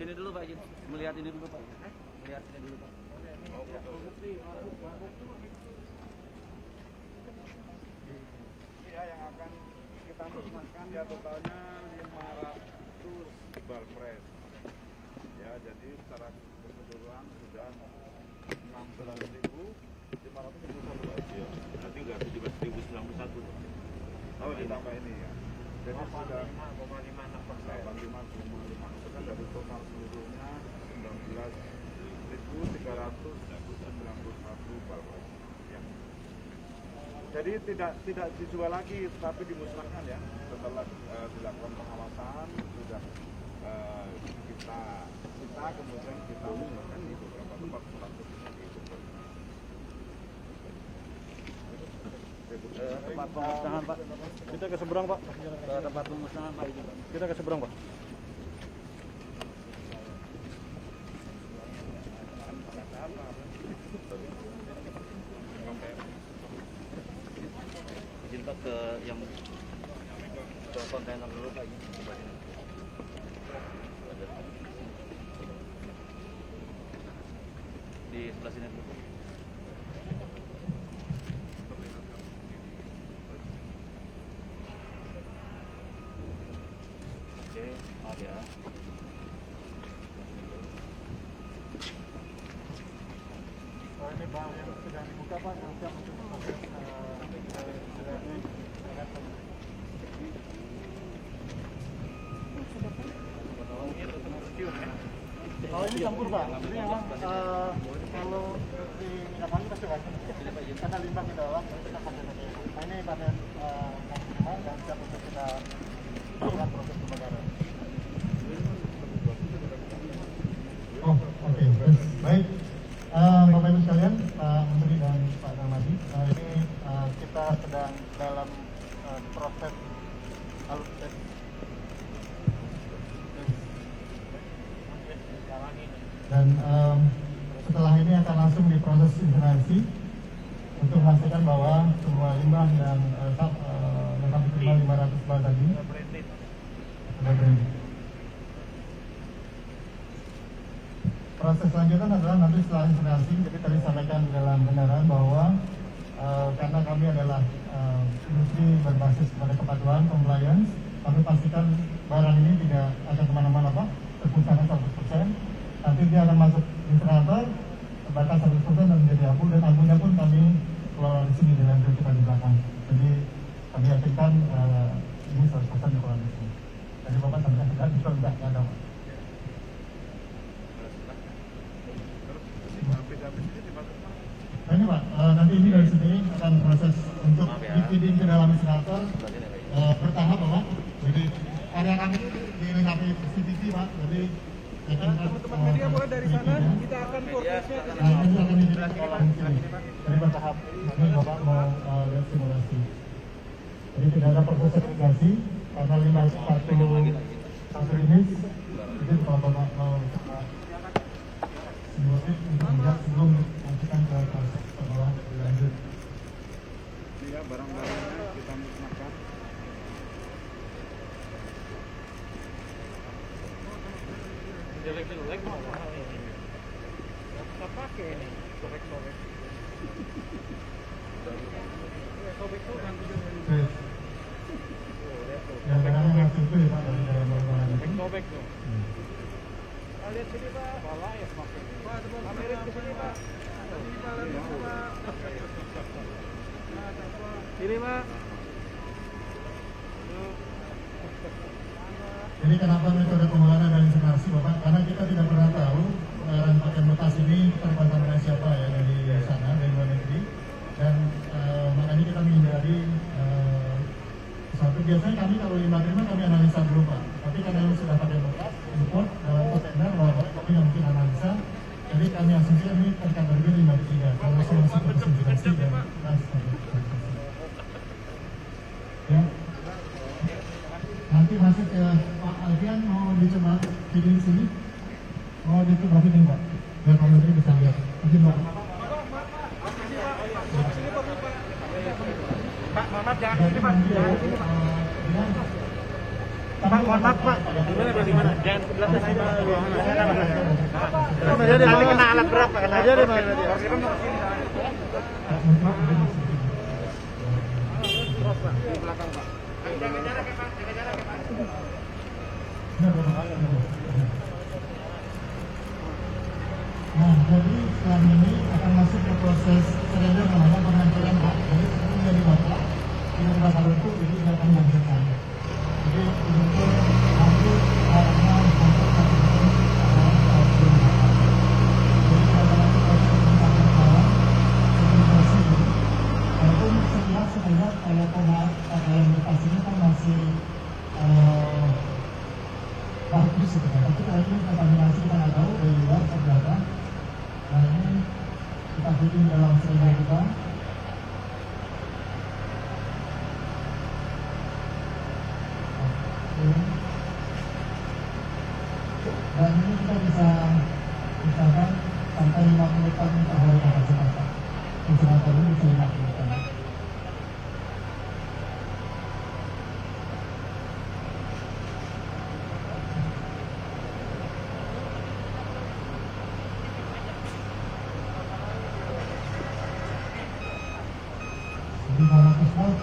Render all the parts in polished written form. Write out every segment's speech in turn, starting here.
Sini dulu Pak Izin, melihat ini dulu Pak. Melihat ini dulu Pak. Ya, yang akan kita musnahkan ya totalnya 500 balpres. Ya, jadi secara keseluruhan sudah 16.591 aja. Berarti nggak 17.091. Oh, ditambah ini ya. Jadi sudah 85,56% dari total seluruhnya 19.391 balpres. Ya. Jadi tidak dijual lagi, tapi dimusnahkan ya. Setelah dilakukan pengawasan sudah kita kemudian kita musnahkan di beberapa tempat khususnya di Bogor. Tempat pemusnahan Pak. Kita ke seberang Pak. Tempat pemusnahan Pak Izin. Kita ke seberang Pak. Izin Pak ke yang ke kontainer dulu Pak Izin. Di sebelah sini dulu. Oke, maaf ya. Ini Pak yang sudah dibuka Pak, yang siap untuk Oh ini campur Pak, jadi memang kalau di minyak wangi pasti wajib karena limbah di dalam kita pakai ini. Nah ini pada maksimal dan siap untuk kita lakukan proses pembakaran. Oh oke, baik. Bapak Ibu sekalian, Pak Menteri dan Pak Darmadi, ini kita sedang dalam proses alur dan setelah ini akan langsung diproses incinerasi untuk memastikan bahwa semua limbah dan yang kami terima 500 bal tadi sudah berhenti. Proses selanjutnya adalah nanti setelah incinerasi, jadi tadi sampaikan dalam kendaraan bahwa karena kami adalah industri berbasis pada kepatuhan compliance, kami pastikan barang ini tidak akan kemana-mana Pak, terpusatnya 100%. Nanti dia akan masuk incinerator, terbakar 100% dan menjadi abu, dan abunya pun kami kelola di sini dengan kita di belakang. Jadi kami yakinkan ini 100% dikelola di sini. Jadi Bapak sampai tidak bisa tidak ada Pak. Nah ini Pak, nanti ini dari sini akan proses untuk di-feeding ke dalam incinerator bertahap Bapak. Jadi area kami dilengkapi CCTV Pak, jadi teman-teman media boleh dari sana, kita akan prosesnya ke sini. Nanti akan dijelaskan dari bertahap. Nanti Bapak mau lihat simulasi. Jadi tidak ada proses sertifikasi karena 541 ini. Jadi kalau Bapak mau simulasi untuk melihat sebelum lanjutkan ke proses pengolahan lebih lanjut. Ya, barang-barangnya kita musnahkan. Jelek-jelek mau mahal ini. Kita pakai ini, sobek-sobek. Sobek-sobek kan tujuannya. Ya, karena masih itu ya Pak dari dalam bangunan. Sobek tuh. Lihat sini Pak, bala ya semakin. Pak, kamera ke sini Pak. Sini Pak, lihat Pak. Sini Pak. Jadi kenapa metode pengolahan dan insinasi Bapak? Karena kita tidak pernah tahu pengolahan pakaian bekas ini terkontaminasi siapa ya dari sana, dari luar negeri. Dan makanya kita menghindari satu. Biasanya kami kalau limbah terima kami analisa dulu Pak. Tapi karena ini sudah pakai bekas, import dalam kontainer, kami nggak mungkin analisa. Jadi kami asumsikan ini terkategori limbah ketiga. Kalau masih konsentrasi dan ya. Nanti masuk ke Pak Alfian, mau dicoba feeding sini, mau dicoba feeding Pak, biar Pak Menteri bisa lihat. Mungkin Pak. Pak, Mamat jangan sini Pak. Jangan sini Pak. Pak, mohon maaf Pak. Gimana? Jangan sebelah sana aja. Jadi nanti kena alat berat Pak. Kena aja deh Pak. Terus Pak, di belakang Pak. Jaga jarak ya Pak, jaga jarak ya Pak. Nah, jadi setelah ini akan masuk ke proses surrender namanya penghancuran hak. Jadi ini menjadi bapak. Ini bakal itu ini akan dihancurkan. Jadi untuk hancur karena hancur satu jadi akan masuk proses penghancuran kawan sedimentasi. Walaupun sekilas kalau yang lepas ini kan masih bagus gitu kan. Tapi kalau ini kontaminasi kita nggak tahu dari luar seperti apa. Nah ini kita bikin dalam surrender kita. Dan ini kita bisa misalkan sampai 50 ton per hari kapasitas. Insinerator ini bisa 50 ton. Jadi 500 volt.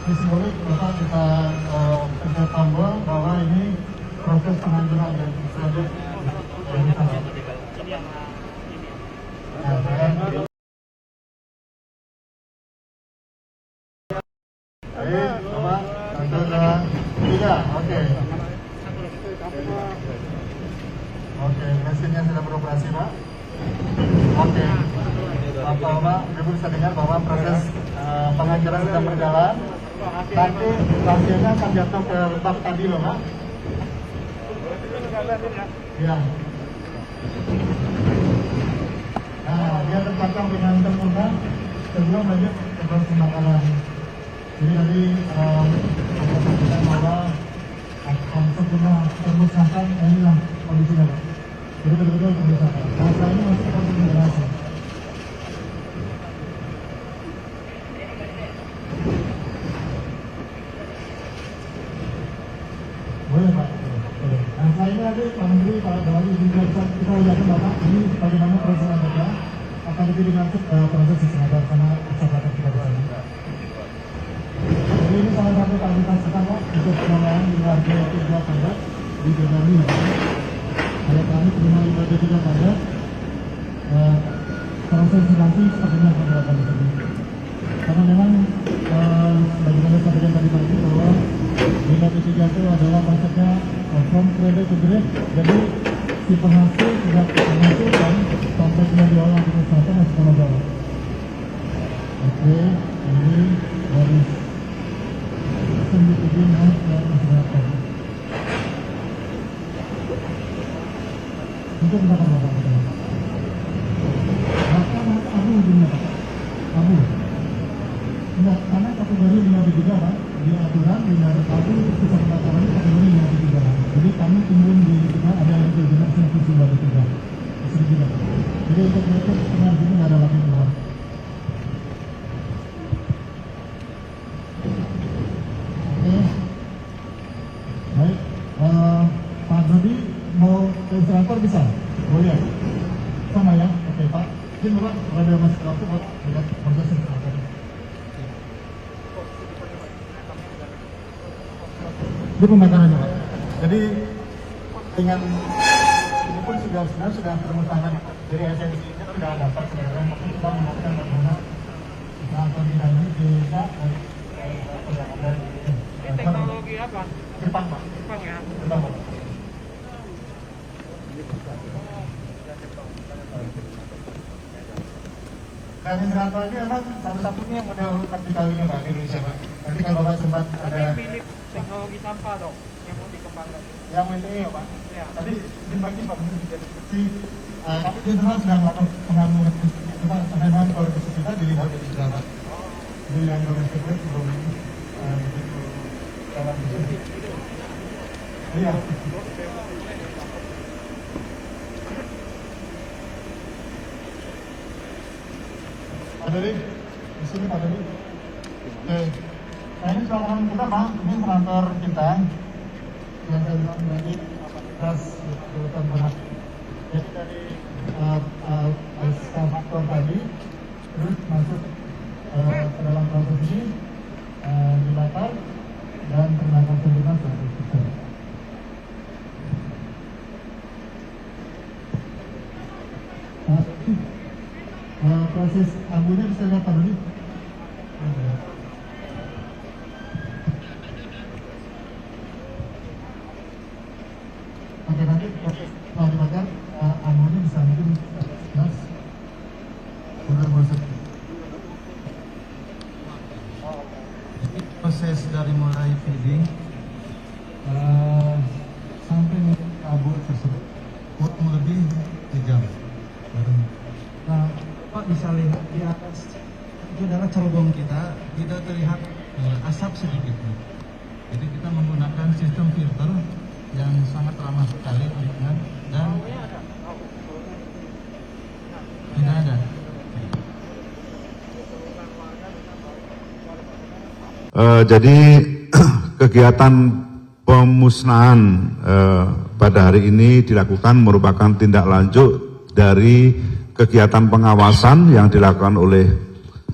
Ini simbolik Bapak kita kerja tombol bahwa ini proses penghancuran yang selanjutnya. Baik, Bapak, sudah tiga, oke. Oke, mesinnya sudah beroperasi Pak. Oke, Bapak, Ibu bisa dengar bahwa proses penghancuran sedang berjalan. Nanti hasilnya akan jatuh ke bak tadi loh Pak. Ya. Nah, dia terpasang dengan sempurna sebelum lanjut ke proses pembakaran. Jadi tadi kita bahwa sempurna termusnahkan, inilah kondisinya Pak. Jadi betul-betul termusnahkan. Nah, setelah ini masih akan bergenerasi. Boleh Pak. Boleh. Nah setelah ini nanti Pak Menteri, Pak Dawali juga kita lihatkan Bapak ini bagaimana proses Anda akan lebih dimasuk proses sistematis karena kesempatan kita di sini. Jadi ini salah satu kapasitas kita Pak untuk pengelolaan di warga 3 padat di Jakarta. Kalau kami terima warga 3 padat, proses nanti sepertinya akan dilakukan di sini. Karena memang bagaimana sampaikan tadi pagi bahwa Limbah 3 itu adalah konsepnya from cradle to grave. Jadi si penghasil tidak menghasilkan sampai dia diolah di usaha masih sama jauh. Oke, ini dari sendi tujuh naik ke masyarakat. Untuk mendapat bapak kita. Bapak abu ujungnya Pak. Abu. Enggak, karena kategori 5 Pak. Di aturan di abu bisa pendaftaran kategori 5 Pak. Jadi kami timbun di kita ada yang berjenis fungsi 5 Jadi untuk itu sebenarnya di sini nggak ada lagi keluar. Oke, baik. Pak Dodi mau ke instruktur bisa? Boleh. Sama ya. Oke Pak. Ini Bapak ada masih waktu buat lihat proses instruktur. Ini pembakarannya Pak. Jadi dengan ini pun sebenarnya sudah termusnahkan. Jadi esensinya sudah dapat sebenarnya. Mungkin kita menggunakan bagaimana kita koordinasi bisa dari Teknologi apa? Jepang Pak. Jepang ya? Jepang Pak. Dan insinerator ini memang satu-satunya model vertikal ini Pak di Indonesia Pak. Nanti kalau Bapak sempat ada Milik teknologi sampah dong yang mau dikembangkan. yang ini ya Pak. Ya. Tadi dibagi Pak mungkin tidak seperti tapi di sana sedang melakukan pengambilan kita memang kalau kita dilihat dari sebelah Pak. Jadi yang domestik belum begitu dalam Iya. Pak Dodi, di sini Pak Dodi. Oke. Nah ini pelanggaran kita Pak, ini transfer kita yang saya bilang tadi atas kebutuhan berat. Jadi dari faktor tadi terus masuk ke dalam proses ini dibakar dan ternakan sedimen 100%. Proses abunya bisa lihat Pak Dodi. Oke, nanti proses setelah dibakar abunya bisa mungkin jelas udah masuk. Proses dari mulai feeding sampai abu tersebut kurang lebih 3 jam. Nah, Pak bisa lihat di atas itu adalah cerobong kita, tidak terlihat asap sedikit. Jadi kita menggunakan sistem filter yang sangat ramah sekali lingkungan dan tidak ada. Jadi kegiatan pemusnahan pada hari ini dilakukan merupakan tindak lanjut dari kegiatan pengawasan yang dilakukan oleh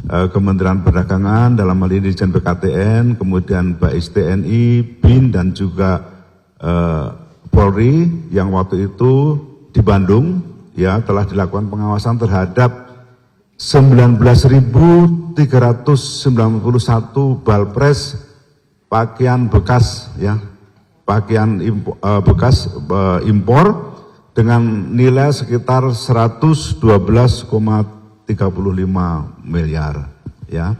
Kementerian Perdagangan dalam hal ini Dirjen BKTN, kemudian BAIS TNI, BIN dan juga Polri yang waktu itu di Bandung ya telah dilakukan pengawasan terhadap 19.391 balpres pakaian bekas ya, pakaian bekas impor dengan nilai sekitar 112,35 miliar ya.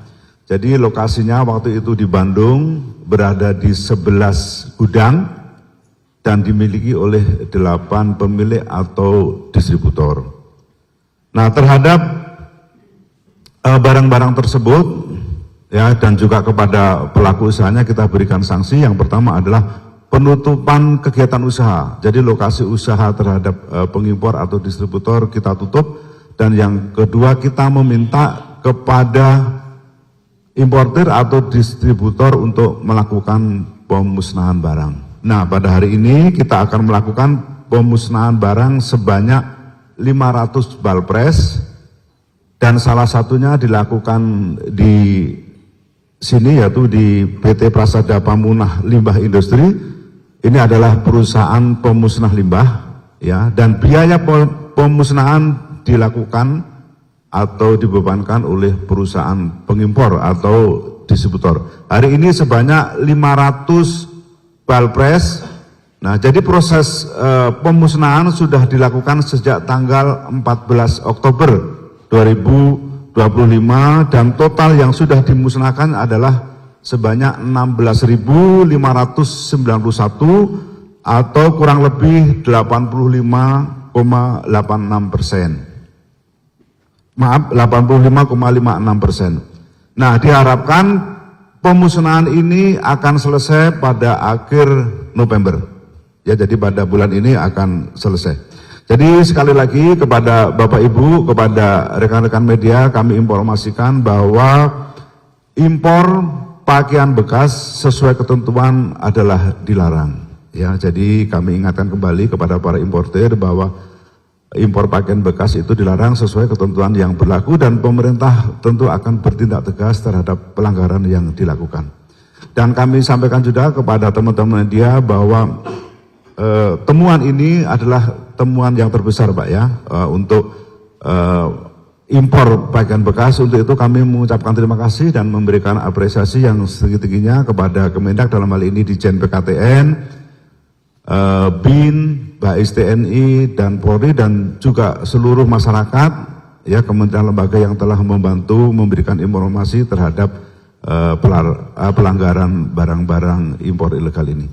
Jadi lokasinya waktu itu di Bandung berada di 11 gudang dan dimiliki oleh 8 pemilik atau distributor. Nah, terhadap barang-barang tersebut ya dan juga kepada pelaku usahanya kita berikan sanksi. Yang pertama adalah penutupan kegiatan usaha. Jadi lokasi usaha terhadap pengimpor atau distributor kita tutup. Dan yang kedua kita meminta kepada importir atau distributor untuk melakukan pemusnahan barang. Nah, pada hari ini kita akan melakukan pemusnahan barang sebanyak 500 balpres dan salah satunya dilakukan di sini yaitu di PT Prasada Pamunah Limbah Industri. Ini adalah perusahaan pemusnah limbah ya, dan biaya pemusnahan dilakukan atau dibebankan oleh perusahaan pengimpor atau distributor. Hari ini sebanyak 500 balpres. Nah, jadi proses pemusnahan sudah dilakukan sejak tanggal 14 Oktober 2025 dan total yang sudah dimusnahkan adalah sebanyak 16.591 atau kurang lebih 85,86%. Maaf, 85,56%. Nah, diharapkan pemusnahan ini akan selesai pada akhir November. Ya, jadi pada bulan ini akan selesai. Jadi sekali lagi kepada Bapak Ibu, kepada rekan-rekan media kami informasikan bahwa impor pakaian bekas sesuai ketentuan adalah dilarang. Ya, jadi kami ingatkan kembali kepada para importer bahwa impor pakaian bekas itu dilarang sesuai ketentuan yang berlaku dan pemerintah tentu akan bertindak tegas terhadap pelanggaran yang dilakukan. Dan kami sampaikan juga kepada teman-teman media bahwa temuan ini adalah temuan yang terbesar Pak ya untuk impor pakaian bekas. Untuk itu kami mengucapkan terima kasih dan memberikan apresiasi yang setinggi-tingginya kepada Kemendak dalam hal ini Dirjen BKTN, BIN, BAIS TNI dan Polri dan juga seluruh masyarakat ya, kementerian lembaga yang telah membantu memberikan informasi terhadap pelanggaran barang-barang impor ilegal ini.